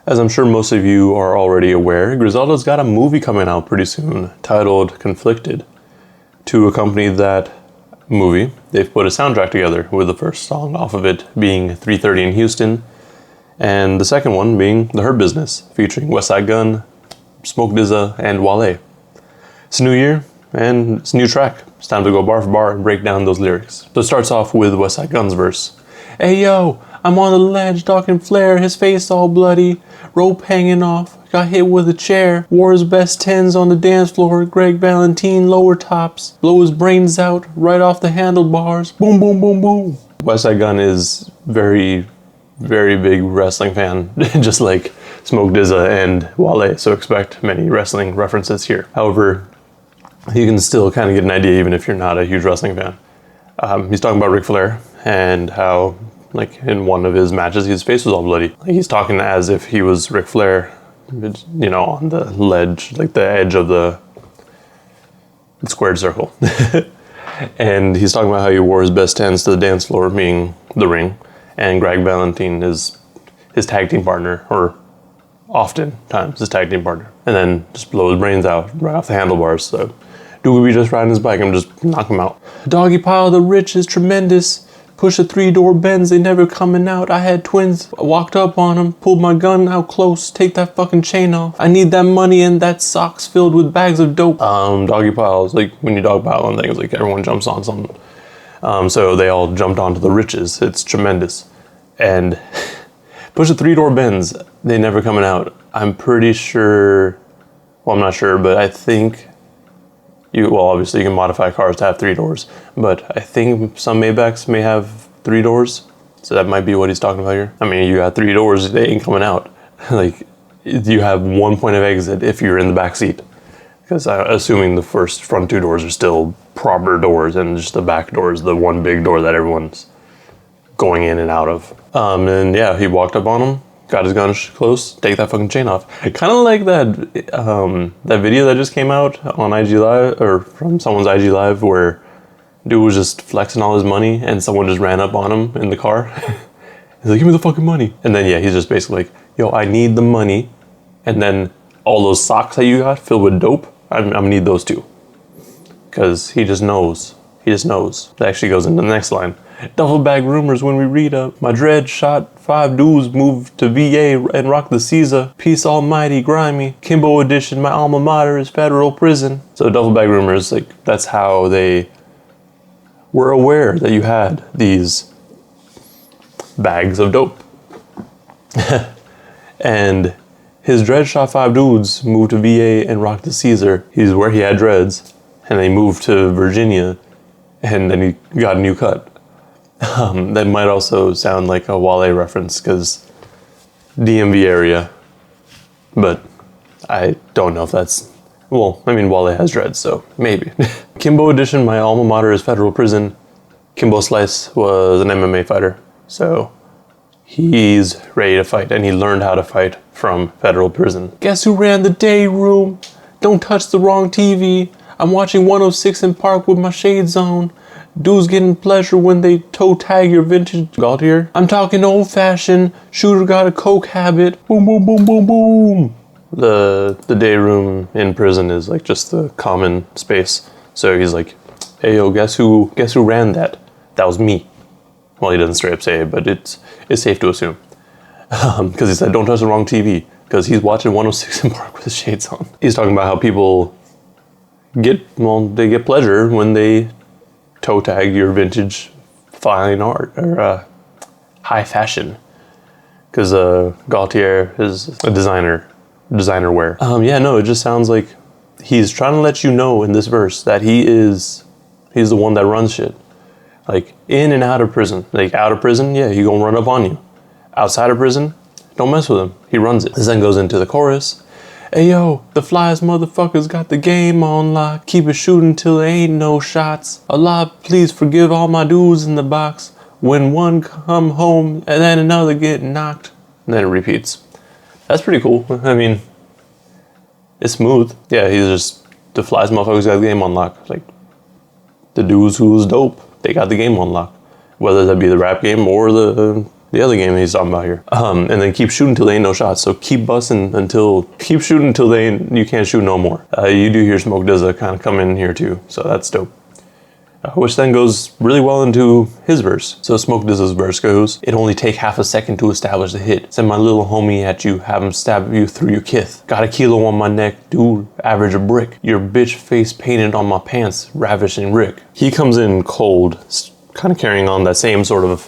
As I'm sure most of you are already aware, Griselda's got a movie coming out pretty soon titled Conflicted. To accompany that movie, they've put a soundtrack together with the first song off of it being 3:30 in Houston, and the second one being The Hurt Business, featuring Westside Gunn, Smoke DZA, and Wale. It's a new year, and it's a new track. It's time to go bar for bar and break down those lyrics. So it starts off with Westside Gunn's verse. Hey yo, I'm on the ledge talking flare, his face all bloody, rope hanging off, got hit with a chair, wore his best 10s on the dance floor, Greg Valentine lower tops, blow his brains out right off the handlebars, boom boom boom boom. Westside Gunn is very big wrestling fan, just like Smoke DZA and Wale, so expect many wrestling references here. However, you can still kind of get an idea even if you're not a huge wrestling fan. He's talking about Ric Flair and how, like, in one of his matches, his face was all bloody. Like, he's talking as if he was Ric Flair, you know, on the ledge, like the edge of the squared circle. And he's talking about how he wore his best 10s to the dance floor, meaning the ring, and Greg Valentine is his tag team partner, or oftentimes his tag team partner, and then just blow his brains out right off the handlebars. So dude would be just riding his bike and just knock him out. Doggy pile, the rich is tremendous. Push a 3-door Benz, they never coming out. I had twins, I walked up on them, pulled my gun out close, take that fucking chain off. I need that money and that socks filled with bags of dope. Doggy piles, like when you dog pile on things, like everyone jumps on something. So they all jumped onto the riches. It's tremendous. And push a 3-door Benz, they never coming out. I'm pretty sure, well, I'm not sure, but I think obviously you can modify cars to have 3 doors, but I think some Maybachs may have 3 doors. So that might be what he's talking about here. I mean, you got 3 doors, they ain't coming out. Like, you have one point of exit if you're in the back seat. Because I'm assuming the front 2 doors are still proper doors, and just the back door is the one big door that everyone's going in and out of. And yeah, he walked up on him, got his gun close, take that fucking chain off. Kind of like that video that just came out on IG Live, or from someone's IG Live, where dude was just flexing all his money and someone just ran up on him in the car. He's like, give me the fucking money. And then yeah, he's just basically like, yo, I need the money. And then all those socks that you got filled with dope, I'm gonna need those too. Because he just knows. He just knows. That actually goes into the next line. Duffel bag rumors when we read up. My dread shot 5 dudes, moved to VA and rocked the Caesar. Peace almighty grimy. Kimbo edition, my alma mater is federal prison. So duffel bag rumors, like, that's how they were aware that you had these bags of dope. And his dread shot 5 dudes, moved to VA and rocked the Caesar. He's where he had dreads. And then he moved to Virginia, and then he got a new cut. That might also sound like a Wale reference, because DMV area, but I don't know if that's, well, I mean, Wale has dreads, so maybe. Kimbo edition, my alma mater is federal prison. Kimbo Slice was an MMA fighter, so he's ready to fight, and he learned how to fight from federal prison. Guess who ran the day room? Don't touch the wrong TV. I'm watching 106 in Park with my shades on. Dudes getting pleasure when they toe tag your vintage Gaultier. I'm talking old fashioned. Shooter got a coke habit. Boom, boom, boom, boom, boom. The day room in prison is like just the common space. So he's like, hey yo, guess who ran that? That was me. Well, he doesn't straight up say it, but it's safe to assume. Because he said, don't touch the wrong TV. Because he's watching 106 in Park with his shades on. He's talking about how people they get pleasure when they toe tag your vintage fine art, or high fashion, because Gaultier is a designer wear. Yeah, no, it just sounds like he's trying to let you know in this verse that he's the one that runs shit, like in and out of prison. Like out of prison, yeah, he gonna run up on you. Outside of prison, don't mess with him. He runs it. This then goes into the chorus. Hey yo, the flyest motherfuckers got the game on lock. Keep it shooting till there ain't no shots. Allah, please forgive all my dudes in the box. When one come home and then another get knocked. And then it repeats. That's pretty cool. I mean, it's smooth. Yeah, he's just, the flyest motherfuckers got the game on lock. Like, the dudes who's dope, they got the game on lock. Whether that be the rap game or the The other game he's talking about here. And then keep shooting till there ain't no shots. So keep busting keep shooting until you can't shoot no more. You do hear Smoke DZA kind of come in here too, so that's dope. Which then goes really well into his verse. So Smoke DZA's verse goes, it only take half a second to establish the hit. Send my little homie at you, have him stab you through your kith. Got a kilo on my neck, dude, average a brick. Your bitch face painted on my pants, ravishing Rick. He comes in cold, kind of carrying on that same sort of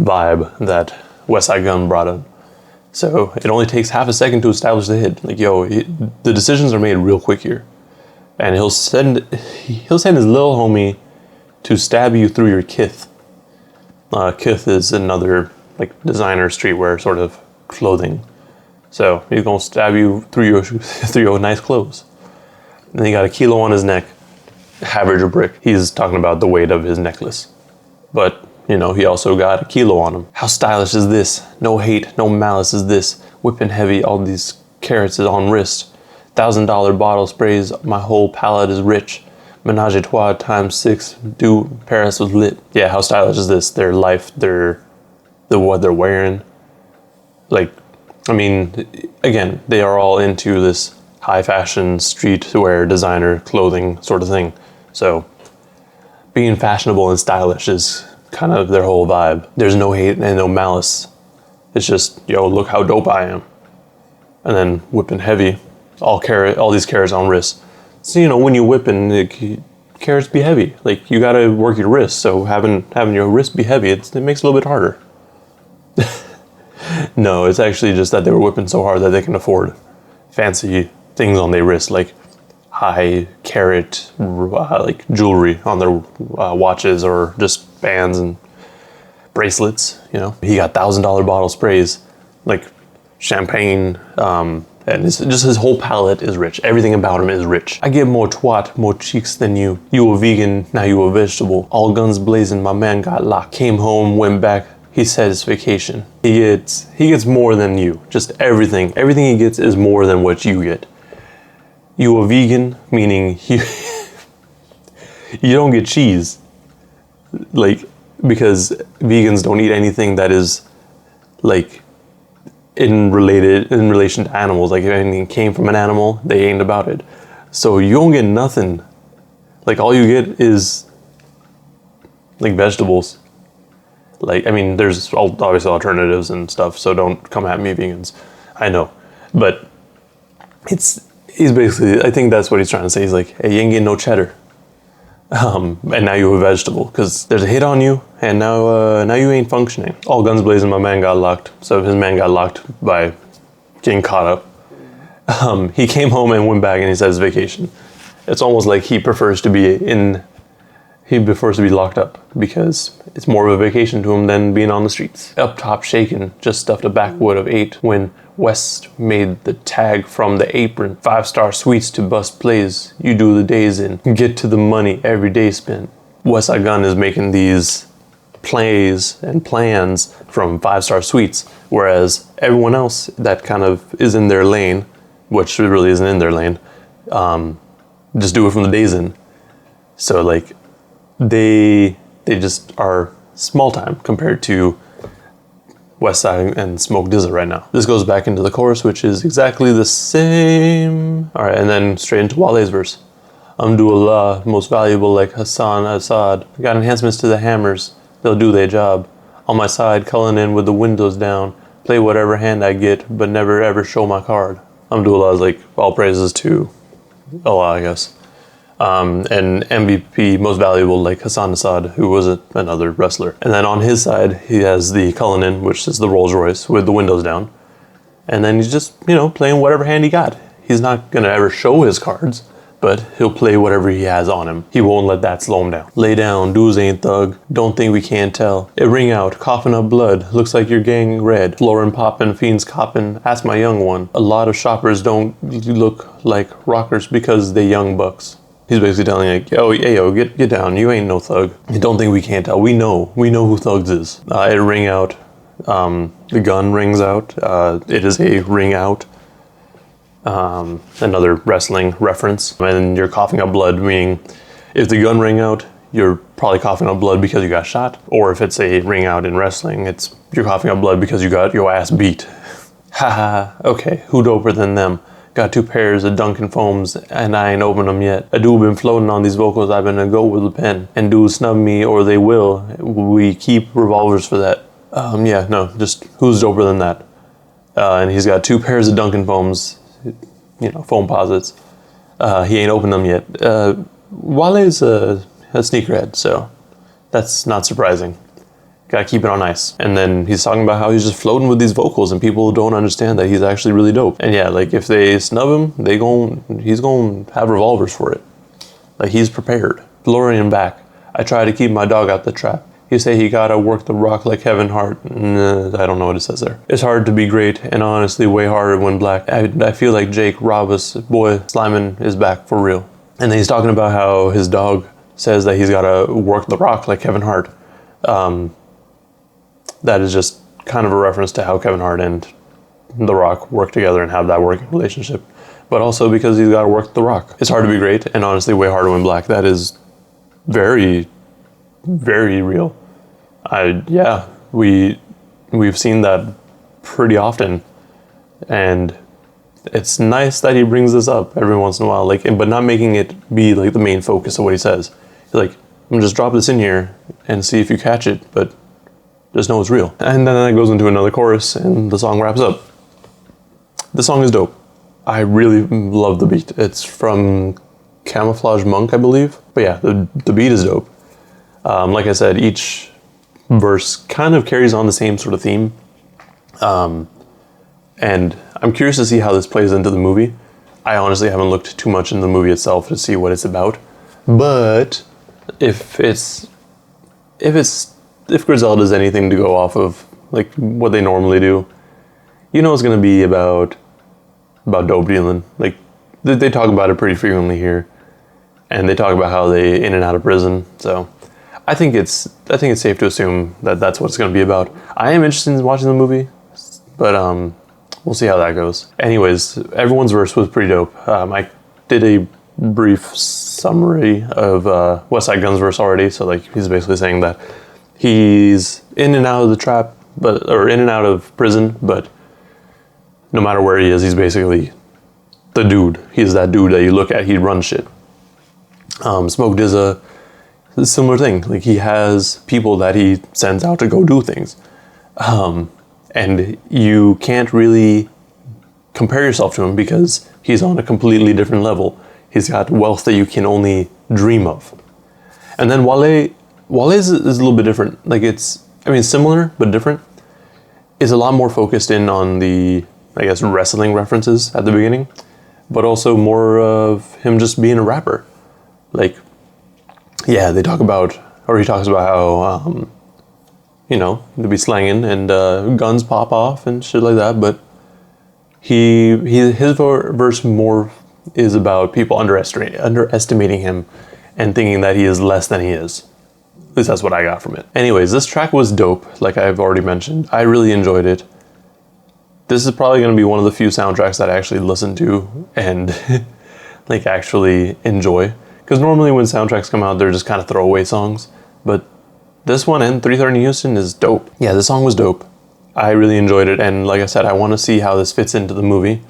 vibe that Westside Gunn brought up. So it only takes half a second to establish the hit. Like, yo, the decisions are made real quick here. And he'll send his little homie to stab you through your kith. Kith is another like designer streetwear sort of clothing. So he's gonna stab you through your nice clothes. And then he got a kilo on his neck, average a brick. He's talking about the weight of his necklace. But you know, he also got a kilo on him. How stylish is this? No hate, no malice is this. Whipping heavy, all these carats is on wrist. $1,000 bottle sprays, my whole palette is rich. Menage a trois times 6, dude, Paris was lit. Yeah, how stylish is this? Their life, what they're wearing. Like, I mean, again, they are all into this high fashion, streetwear, designer, clothing sort of thing. So being fashionable and stylish is kind of their whole vibe. There's no hate and no malice. It's just, yo, look how dope I am. And then whipping heavy, all these carats on wrist. So, you know, when you whipping, carats be heavy. Like, you gotta work your wrist. So having your wrist be heavy, it makes it a little bit harder. No, it's actually just that they were whipping so hard that they can afford fancy things on their wrist, like high carat like jewelry on their watches, or just bands and bracelets. You know, he got $1,000 bottle sprays, like champagne, and it's just his whole palette is rich. Everything about him is rich. I get more twat, more cheeks than you. You a vegan, now you a vegetable. All guns blazing, my man got locked. Came home, went back. He said it's vacation. He gets more than you. Just everything. Everything he gets is more than what you get. You a vegan, meaning you don't get cheese. Like, because vegans don't eat anything that is like in relation to animals. Like, if anything came from an animal, they ain't about it. So you don't get nothing. Like, all you get is like vegetables. Like, I mean, there's obviously alternatives and stuff, so don't come at me, vegans. I know. But he's basically, I think that's what he's trying to say. He's like, hey, you ain't getting no cheddar. And now you a vegetable, because there's a hit on you, and now you ain't functioning. All guns blazing, my man got locked. So his man got locked by getting caught up. He came home and went back, and he says vacation. It's almost like he prefers to be locked up, because it's more of a vacation to him than being on the streets. Up top shaking, just stuffed a backwood of 8 when West made the tag from the apron. 5-star suites to bust plays, you do the days in. Get to the money, every day spent. Westside Gunn is making these plays and plans from 5-star suites, whereas everyone else that kind of is in their lane, which really isn't in their lane, just do it from the days in. So like, they just are small time compared to Westside and Smoke DZA right now. This goes back into the chorus, which is exactly the same. All right, and then straight into Wale's verse. Alhamdulillah, most valuable like Hassan Assad. Got enhancements to the hammers, they'll do their job. On my side, culling in with the windows down. Play whatever hand I get, but never ever show my card. Alhamdulillah is like all praises to Allah, I guess. And MVP, most valuable, like Hassan Assad, who was another wrestler. And then on his side, he has the Cullinan, which is the Rolls Royce with the windows down. And then he's just, you know, playing whatever hand he got. He's not going to ever show his cards, but he'll play whatever he has on him. He won't let that slow him down. Lay down, dudes ain't thug. Don't think we can't tell. It ring out, coughing up blood. Looks like you're gang red. Flooring popping, fiends copping. Ask my young one. A lot of shoppers don't look like rockers because they young bucks. He's basically telling like, yo, get down. You ain't no thug. You don't think we can't tell. We know who Thugs is. It ring out. The gun rings out. It is a ring out. Another wrestling reference. And you're coughing up blood, meaning if the gun ring out, you're probably coughing up blood because you got shot. Or if it's a ring out in wrestling, it's you're coughing up blood because you got your ass beat. Haha, okay, who doper than them? Got 2 pairs of Dunkin' Foams and I ain't opened them yet. A dude been floating on these vocals, I've been a go with a pen. And dudes snub me or they will. We keep revolvers for that. Yeah, no, just who's doper than that? And he's got 2 pairs of Dunkin' Foams, you know, foam posits. He ain't opened them yet. Wale's a sneakerhead, so that's not surprising. Gotta keep it on ice. And then he's talking about how he's just floating with these vocals and people don't understand that he's actually really dope. And yeah, like if they snub him, he's gonna have revolvers for it. Like he's prepared. DeLorean back. I try to keep my dog out the trap. You say he gotta work the rock like Kevin Hart. I don't know what it says there. It's hard to be great and honestly way harder when black. I feel like Jake Robus, boy, Slyman is back for real. And then he's talking about how his dog says that he's gotta work the rock like Kevin Hart. That is just kind of a reference to how Kevin Hart and The Rock work together and have that working relationship. But also because he's got to work The Rock. It's hard to be great and honestly way harder when black. That is very, very real. Yeah, we've seen that pretty often. And it's nice that he brings this up every once in a while, like, but not making it be like the main focus of what he says. He's like, I'm gonna just drop this in here and see if you catch it, but just know it's real. And then it goes into another chorus and the song wraps up. The song is dope. I really love the beat. It's from Camouflage Monk, I believe. But yeah, the beat is dope. Like I said, each verse kind of carries on the same sort of theme. And I'm curious to see how this plays into the movie. I honestly haven't looked too much into the movie itself to see what it's about. But if Griselda is anything to go off of, like what they normally do, you know it's going to be about dope dealing. Like they talk about it pretty frequently here, and they talk about how they in and out of prison. So I think it's safe to assume that that's what it's going to be about. I am interested in watching the movie, but we'll see how that goes. Anyways, everyone's verse was pretty dope. I did a brief summary of Westside Gunn's verse already, so like he's basically saying that he's in and out of the trap, or in and out of prison, but no matter where he is, he's basically the dude. He's that dude that you look at, he runs shit. Smoke DZA, a similar thing. Like he has people that he sends out to go do things. And you can't really compare yourself to him because he's on a completely different level. He's got wealth that you can only dream of. And then Wale is a little bit different. Like similar, but different. Is a lot more focused in on the, I guess, wrestling references at the beginning, but also more of him just being a rapper. Like, yeah, he talks about how, to be slanging and guns pop off and shit like that, but his verse more is about people underestimating him and thinking that he is less than he is. At least that's what I got from it. Anyways, this track was dope, like I've already mentioned. I really enjoyed it. This is probably going to be one of the few soundtracks that I actually listen to and like actually enjoy. Because normally when soundtracks come out, they're just kind of throwaway songs. But this one and 3:30 in Houston is dope. Yeah, this song was dope. I really enjoyed it. And like I said, I want to see how this fits into the movie.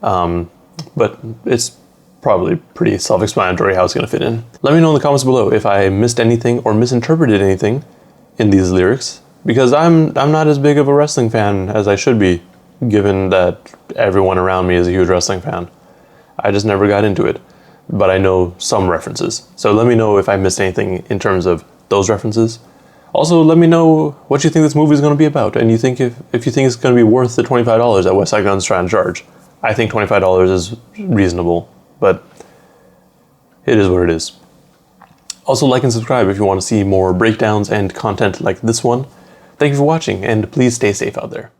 But it's probably pretty self-explanatory how it's going to fit in. Let me know in the comments below if I missed anything or misinterpreted anything in these lyrics, because I'm not as big of a wrestling fan as I should be, given that everyone around me is a huge wrestling fan. I just never got into it, but I know some references. So let me know if I missed anything in terms of those references. Also, let me know what you think this movie is going to be about, and if you think it's going to be worth the $25 that Westside Gunn's trying to charge. I think $25 is reasonable, but it is what it is. Also, like and subscribe if you want to see more breakdowns and content like this one. Thank you for watching, and please stay safe out there.